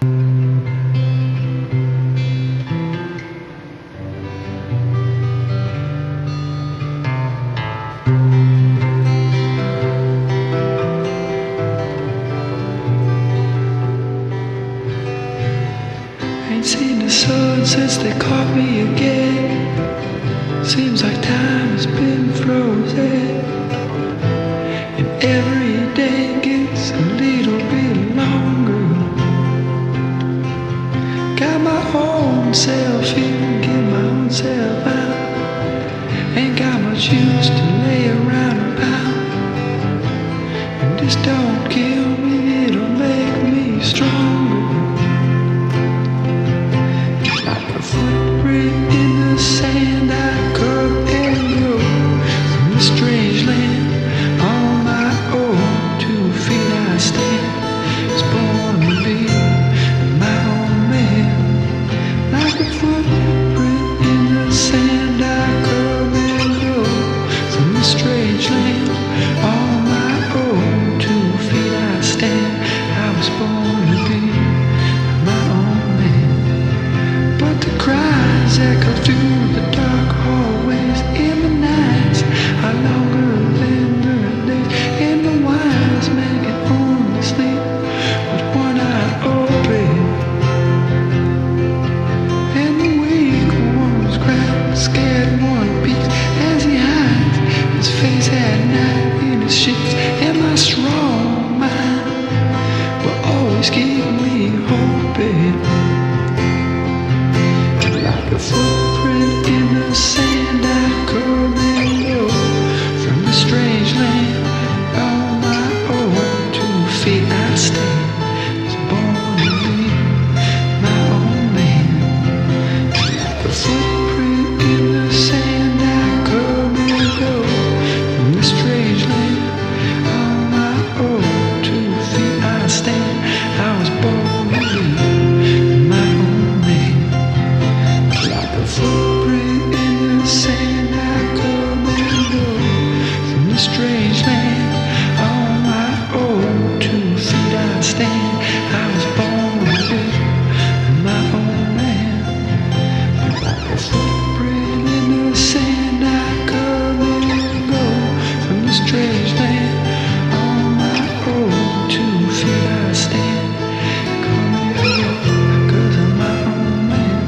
Ain't seen the sun since they caught me again. Seems like time has been frozen, and every day gets a little bit longer. Got my own self here, get my own self out. Ain't got much use to lay around about. And this don't kill me, it'll make me stronger. Footprint in the sand, I come and go from a strange land. On my own 2 feet I stand. Was born to be my own man. Like a footprint in the sand, I come and go from a strange land. On my own 2 feet I stand. I was born to be my own man. But the cries echo through the dark hallways in the nights are longer than the days. And the wise men can only sleep with one eye open. And the weak ones cry, the scared one peeks as he hides his face at night in his sheets. And my strong mind will always keep me hoping. Like a footprint in the sand, I come and go from a strange land. On my own 2 feet I stand. Was born to be my own man. Like a footprint in the sand, I come and go from a strange land. On my own 2 feet I stand. I was born to be my own man. Like a footprint in the sand, I come and go from a strange land. On my own 2 feet I stand. I was born to be my own man. Like a footprint in the sand, I come and go from a strange land. On my own 2 feet I stand. Come and go, 'cause I'm my own man.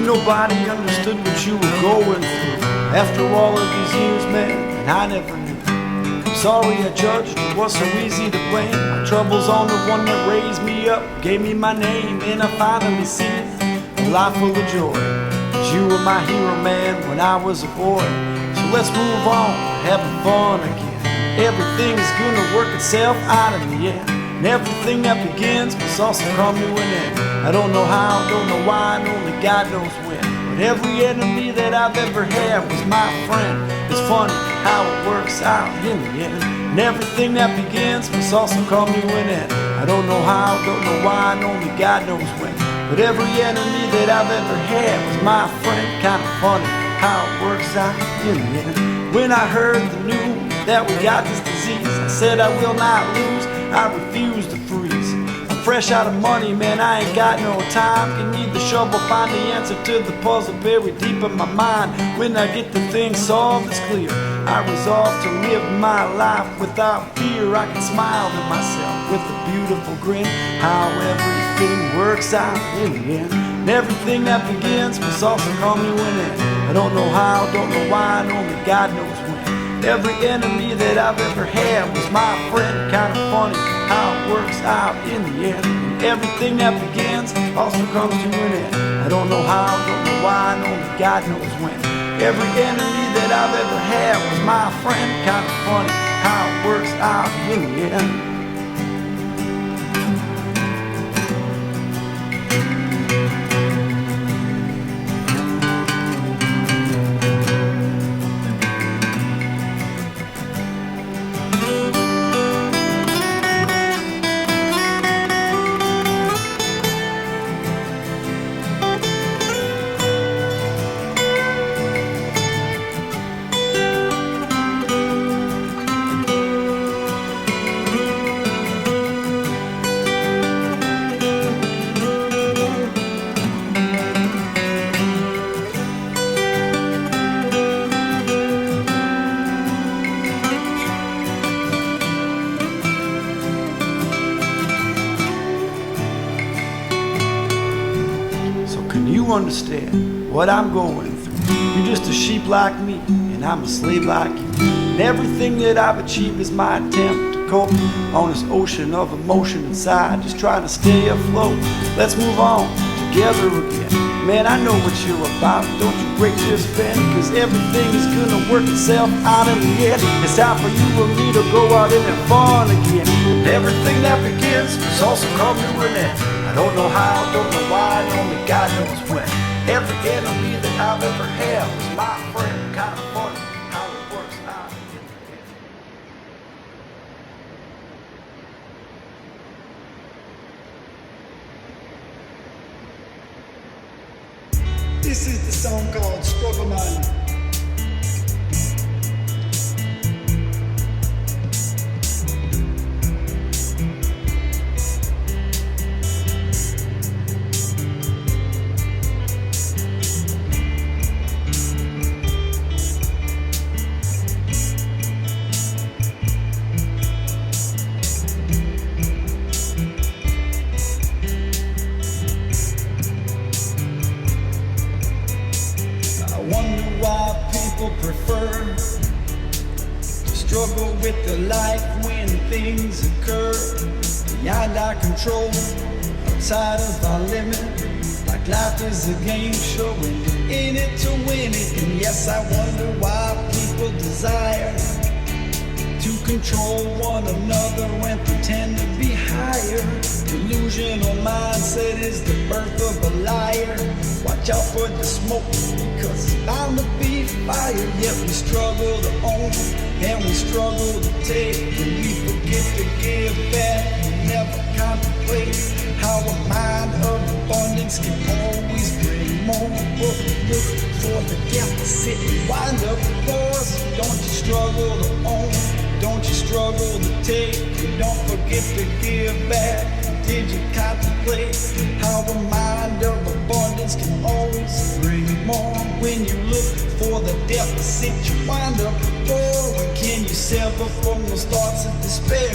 Nobody understood what you were going through. After all of these years, man, and I never knew. Sorry I judged, it was so easy to blame. My trouble's on the one that raised me up, gave me my name, and I finally see a life full of joy. 'cause you were my hero, man, when I was a boy. So let's move on, having fun again. Everything's gonna work itself out in the end. And everything that begins must also come to an end. I don't know how, don't know why, and only God knows when. But every enemy that I've ever had was my friend. It's funny how it works out in the end. And everything that begins must also come to an end. I don't know how, don't know why, and only God knows when. But every enemy that I've ever had was my friend. Kinda funny how it works out in the end. When I heard the news that we got this disease, I said I will not lose, I refuse to freeze. I'm fresh out of money, man, I ain't got no time. Can need the shovel, find the answer to the puzzle buried deep in my mind. When I get the thing solved, it's clear. I resolve to live my life without fear. I can smile to myself with a beautiful grin. How everything works out in the end. And everything that begins must also come to an end. I don't know how, don't know why, and only God knows when. Every enemy that I've ever had was my friend. Kinda funny how it works out in the end. And everything that begins also comes to an end. I don't know how, don't know why, and only God knows when. Every enemy that I've ever had was my friend. Kinda funny how it works out in the end. Understand what I'm going through. You're just a sheep like me, and I'm a slave like you. And everything that I've achieved is my attempt to cope on this ocean of emotion inside, just trying to stay afloat. Let's move on together again. Man, I know what you're about. Don't you break this bend, cause everything is gonna work itself out in the end. It's time for you and me to go out and have fun again. And everything that begins must also come to an end. I don't know how, don't know why, and only God knows when. Every enemy that I've ever had was my friend. Kinda funny how it works out in the end. This is the song called Struggle Man. Prefer to struggle with the life when things occur beyond our control, outside of our limit. Like life is a game show and you're in it to win it. And yes, I wonder why people desire to control one another and pretend to be higher. Delusional mindset is the birth of a liar. Watch out for the smoke, because it's bound to be fire. Yet we struggle to own and we struggle to take, and we forget to give back. We never contemplate how a mind of abundance can always bring more. Look for the deficit and wind up yours. Don't you struggle to own, don't you struggle to take, and don't forget to give back. Did you contemplate how a mind of abundance can always bring more? When you look for the deficit, you wind up poor. When can you sever from those thoughts of despair?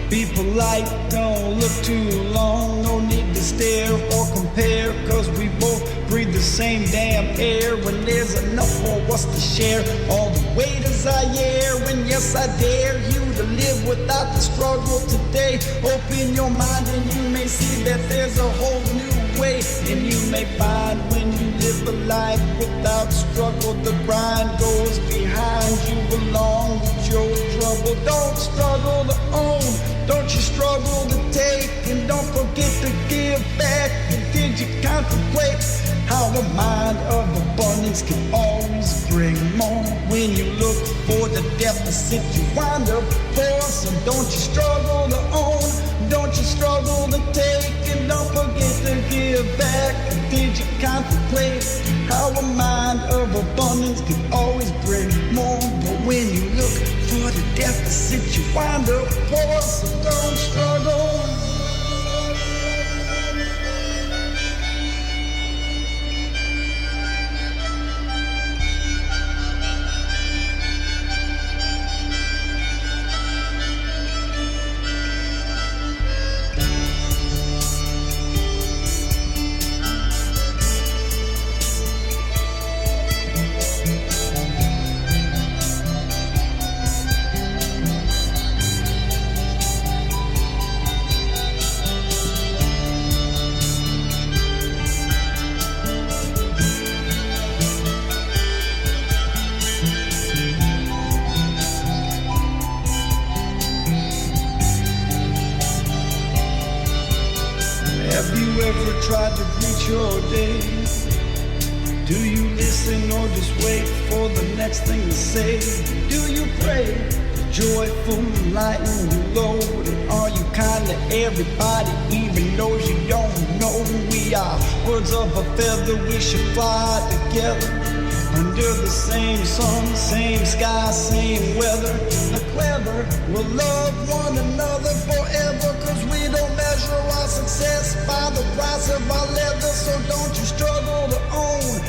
Be polite, don't look too long. No need to stare or compare, cause we both breathe the same damn air. When there's enough for us to share, all the way desire. And yes, I dare you to live without the struggle today. Open your mind and you may see that there's a whole new way. And you may find when you live a life without struggle, the grind goes behind you along with your trouble. Don't struggle to own, don't you struggle to take, and don't forget to give back. And did you contemplate how a mind of abundance can always bring more? When you look for the deficit, you wind up poor. So don't you struggle to own, don't you struggle to take, and don't forget to give back. And did you contemplate how a mind of abundance can always bring more? But when you look for the deficit, you wind up poor. So don't struggle. Have you ever tried to greet your day? Do you listen or just wait for the next thing to say? Do you pray, joyful, lighten you load? Are you kind to everybody, even those you don't know? We are birds of a feather, we should fly together under the same sun, same sky, same weather. The clever will love one another forever, 'cause we don't measure our success by the price of our leather. So don't you struggle to own,